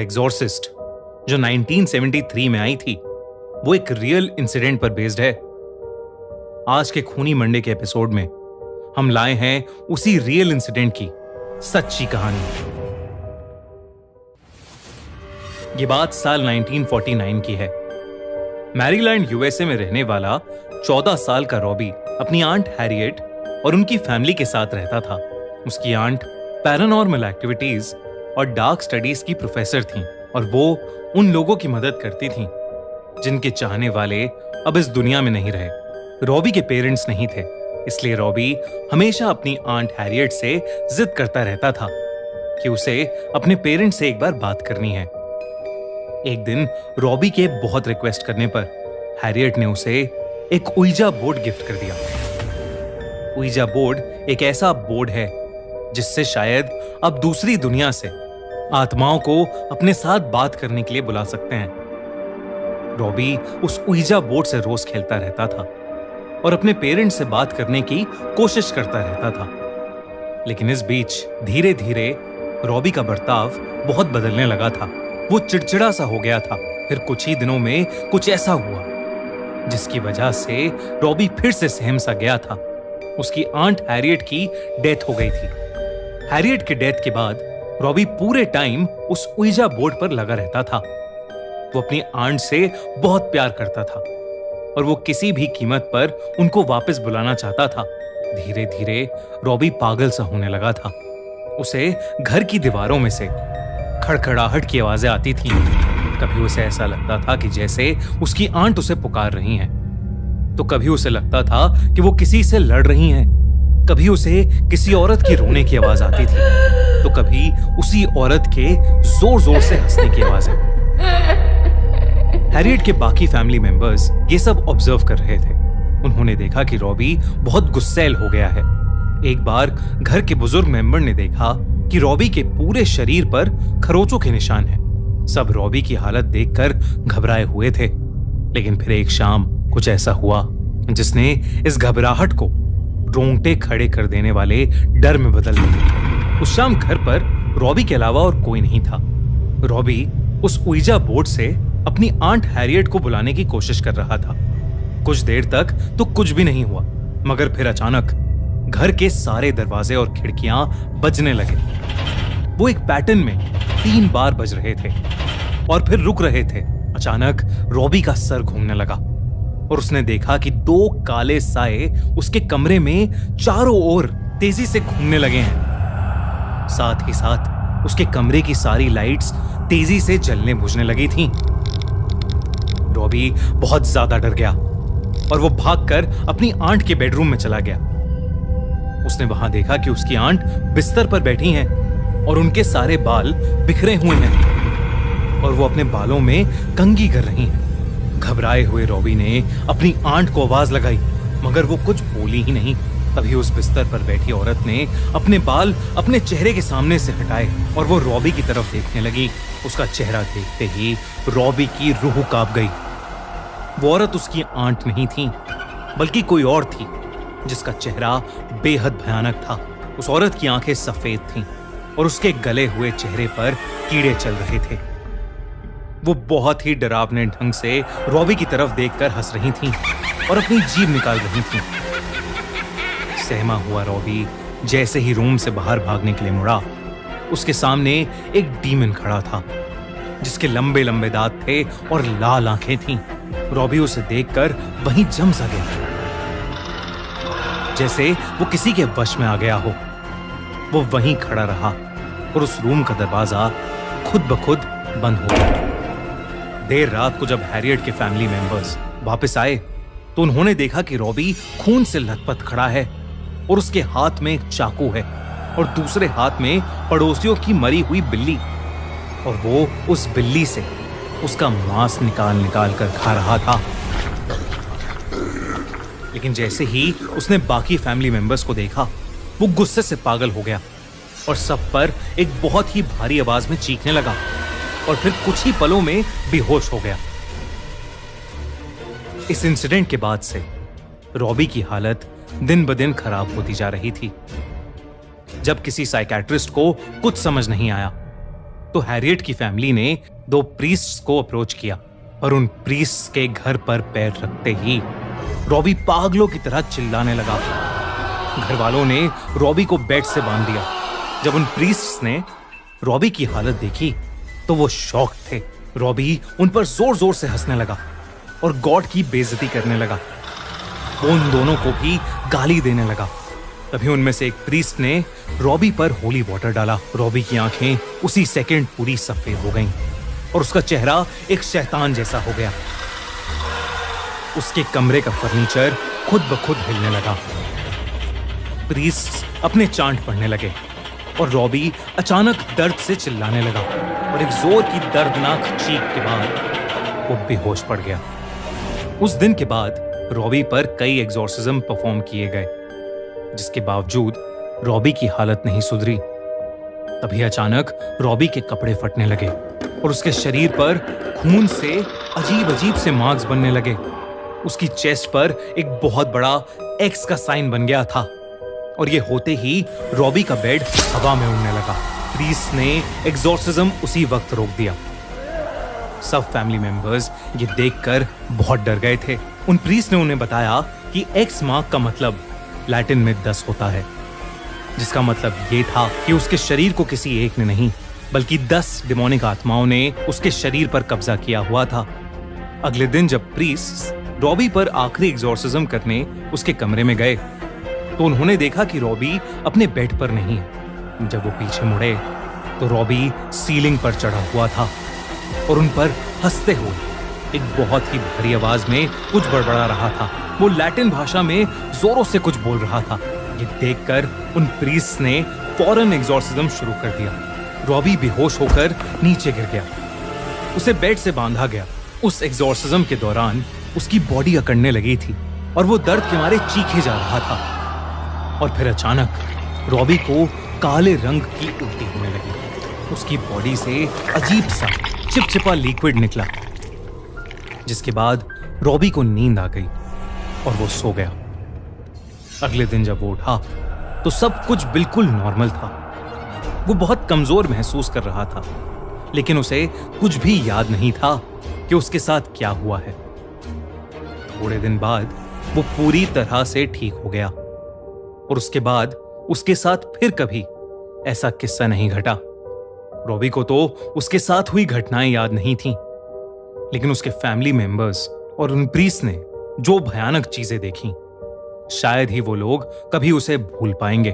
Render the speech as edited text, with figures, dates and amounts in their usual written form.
Exorcist जो 1973 में आई थी, वो एक रियल इंसिडेंट पर बेस्ड है। आज के खूनी मंडे के एपिसोड में हम लाए हैं उसी रियल इंसिडेंट की सच्ची कहानी। ये बात साल 1949 की है। मैरीलैंड यूएसए में रहने वाला 14 साल का रॉबी अपनी आंट हैरियट और उनकी फैमिली के साथ रहता था। उसकी आंट पैरानॉर्मल एक्टिविटीज और डार्क स्टडीज की प्रोफेसर थीं और वो उन लोगों की मदद करती थीं जिनके चाहने वाले अब इस दुनिया में नहीं रहे। रॉबी के पेरेंट्स नहीं थे, इसलिए रॉबी हमेशा अपनी आंट हैरियट से जिद करता रहता था कि उसे अपने पेरेंट्स से एक बार बात करनी है। एक दिन रॉबी के बहुत रिक्वेस्ट करने पर हैरियट ने उसे एक उइजा बोर्ड गिफ्ट कर दिया। उइजा बोर्ड एक ऐसा बोर्ड है जिससे शायद अब दूसरी दुनिया से आत्माओं को अपने साथ बात करने के लिए बुला सकते हैं। रॉबी उस उइजा बोर्ड से रोज खेलता रहता था और अपने पेरेंट्स से बात करने की कोशिश करता रहता था। लेकिन इस बीच धीरे धीरे रॉबी का बर्ताव बहुत बदलने लगा था। वो चिड़चिड़ा सा हो गया था। फिर कुछ ही दिनों में कुछ ऐसा हुआ जिसकी वजह से रॉबी फिर से सहम सा गया था। उसकी आंट हैरियट की डेथ हो गई थी। हैरियट के डेथ के बाद रॉबी पूरे टाइम उस उइजा बोर्ड पर लगा रहता था। वो अपनी आंट से बहुत प्यार करता था और वो किसी भी कीमत पर उनको वापस बुलाना चाहता था। धीरे धीरे रॉबी पागल सा होने लगा था। उसे घर की दीवारों में से खड़खड़ाहट की आवाजें आती थीं। कभी उसे ऐसा लगता था कि जैसे उसकी आंट उसे पुकार रही हैं, तो कभी उसे लगता था कि वो किसी से लड़ रही हैं। कभी उसे किसी औरत की रोने की आवाज आती थी, तो कभी उसी औरत के जोर जोर से हंसने की आवाजें। हैरियट के बाकी फैमिली मेंबर्स ये सब ऑब्जर्व कर रहे थे। उन्होंने देखा कि रॉबी बहुत गुस्सैल हो गया है। एक बार घर के बुजुर्ग मेंबर ने देखा कि रॉबी के पूरे शरीर पर खरोचों के निशान हैं। सब रॉबी की हालत देखकर घबराए हुए थे। लेकिन फिर एक शाम कुछ ऐसा हुआ जिसने इस घबराहट को रोंगटे खड़े कर देने वाले डर में बदल दिया। उस शाम घर पर रॉबी के अलावा और कोई नहीं था। रॉबी उस उइजा बोर्ड से अपनी आंट हैरियट को बुलाने की कोशिश कर रहा था। कुछ देर तक तो कुछ भी नहीं हुआ, मगर फिर अचानक घर के सारे दरवाजे और खिड़कियां बजने लगे। वो एक पैटर्न में 3 बार बज रहे थे और फिर रुक रहे थे। अचानक रॉबी का सर घूमने लगा और उसने देखा कि 2 काले साए उसके कमरे में चारों ओर तेजी से घूमने लगे हैं। साथ ही साथ उसके कमरे की सारी लाइट्स तेजी से जलने बुझने लगी थीं। रॉबी बहुत ज्यादा डर गया और वो भागकर अपनी आंट के बेडरूम में चला गया। उसने वहां देखा कि उसकी आंट बिस्तर पर बैठी हैं और उनके सारे बाल बिखरे हुए हैं और वो अपने बालों में कंघी कर रही हैं। घबराए हुए रॉबी ने अपनी आंट को आवाज लगाई, मगर वो कुछ बोली ही नहीं। तभी उस बिस्तर पर बैठी औरत ने अपने बाल अपने चेहरे के सामने से हटाए और वो रॉबी की तरफ देखने लगी। उसका चेहरा देखते ही रॉबी की रूह कांप गई। वो औरत उसकी आंट नहीं थी, बल्कि कोई और थी जिसका चेहरा बेहद भयानक था। उस औरत की आंखें सफेद थीं और उसके गले हुए चेहरे पर कीड़े चल रहे थे। वो बहुत ही डरावने ढंग से रॉबी की तरफ देखकर हंस रही थीं और अपनी जीभ निकाल रही थीं। सहमा हुआ रॉबी जैसे ही रूम से बाहर भागने के लिए मुड़ा, उसके सामने एक डीमन खड़ा था जिसके लंबे लंबे दांत थे और लाल आंखें थीं। रॉबी उसे देखकर वहीं जम सा गया, जैसे वो किसी के वश में आ गया हो। वो वहीं खड़ा रहा और उस रूम का दरवाजा खुद ब खुद बंद हो गया। देर रात को जब हैरियट के फैमिली मेंबर्स वापस आए तो उन्होंने देखा कि रॉबी खून से लथपथ खड़ा है और उसके हाथ में एक चाकू है और दूसरे हाथ में पड़ोसियों की मरी हुई बिल्ली, और वो उस बिल्ली से उसका मांस निकाल निकाल कर खा रहा था। लेकिन जैसे ही उसने बाकी फैमिली मेंबर्स को देखा, वो गुस्से से पागल हो गया और सब पर एक बहुत ही भारी आवाज में चीखने लगा और फिर कुछ ही पलों में बेहोश हो गया। इस इंसिडेंट के बाद से रॉबी की हालत दिन ब दिन खराब होती जा रही थी। जब किसी साइकियाट्रिस्ट को कुछ समझ नहीं आया तो हैरियट की फैमिली ने 2 प्रीस्ट्स को अप्रोच किया, पर उन प्रीस्ट्स के घर पर पैर रखते ही रॉबी पागलों की तरह चिल्लाने लगा। घर वालों ने रॉबी को बेड से बांध दिया। जब उन प्रीस्ट्स ने रॉबी की हालत देखी तो वो शॉक थे। रॉबी उन पर जोर जोर से हंसने लगा और गॉड की बेइज्जती करने लगा। वो उन दोनों को भी गाली देने लगा। तभी उनमें से एक प्रीस्ट ने रॉबी पर होली वाटर डाला। रॉबी की आंखें उसी सेकंड पूरी सफेद हो गईं और उसका चेहरा एक शैतान जैसा हो गया। उसके कमरे का फर्नीचर खुद ब खुद हिलने लगा। प्रीस्ट अपने चांट पढ़ने लगे और रॉबी अचानक दर्द से चिल्लाने लगा और एक जोर की दर्दनाक चीख के बाद वो बेहोश पड़ गया। उस दिन के बाद रॉबी पर कई एग्जॉर्सिज्म परफॉर्म किए गए, जिसके बावजूद रॉबी की हालत नहीं सुधरी। तभी अचानक रॉबी के कपड़े फटने लगे और उसके शरीर पर खून से अजीब अजीब से मार्क्स बनने लगे। उसकी चेस्ट पर एक बहुत बड़ा एक्स का साइन बन गया था और ये होते ही रॉबी का बेड हवा में उड़ने लगा। प्रीस्ट ने एग्जॉर्सिज्म उसी वक्त रोक दिया। सब फैमिली मेंबर्स ये देखकर बहुत डर गए थे। उन प्रीस्ट ने उन्हें बताया कि एक्स मार्क का मतलब लैटिन में 10 होता है, जिसका मतलब ये था कि उसके शरीर को किसी एक ने नहीं बल्कि 10 डिमोनिक आत्माओं ने उसके शरीर पर कब्जा किया हुआ था। अगले दिन जब प्रीस्ट रॉबी पर आखिरी एग्जॉर्सिज्म करने उसके कमरे में गए तो उन्होंने देखा कि रॉबी अपने बेड पर नहीं है। जब वो पीछे मुड़े तो रॉबी सीलिंग पर चढ़ा हुआ था और उन पर हंसते हुए एक बहुत ही भारी आवाज में कुछ बड़बड़ा रहा था। वो लैटिन भाषा में जोरों से कुछ बोल रहा था। ये देखकर उन प्रीस्ट ने फौरन एग्जॉर्सिज्म शुरू कर दिया। रॉबी बेहोश होकर नीचे गिर गया। उसे बेड से बांधा गया। उस एग्जॉर्सिज्म के दौरान उसकी बॉडी अकड़ने लगी थी और वो दर्द के मारे चीखे जा रहा था। और फिर अचानक रॉबी को काले रंग की उल्टी होने लगी। उसकी बॉडी से अजीब सा चिपचिपा लिक्विड निकला, जिसके बाद रॉबी को नींद आ गई और वो सो गया। अगले दिन जब वो उठा तो सब कुछ बिल्कुल नॉर्मल था। वो बहुत कमजोर महसूस कर रहा था, लेकिन उसे कुछ भी याद नहीं था कि उसके साथ क्या हुआ है। थोड़े दिन बाद वो पूरी तरह से ठीक हो गया और उसके बाद उसके साथ फिर कभी ऐसा किस्सा नहीं घटा। रॉबी को तो उसके साथ हुई घटनाएं याद नहीं थीं, लेकिन उसके फैमिली मेंबर्स और उन प्रीस्ट ने जो भयानक चीजें देखी, शायद ही वो लोग कभी उसे भूल पाएंगे।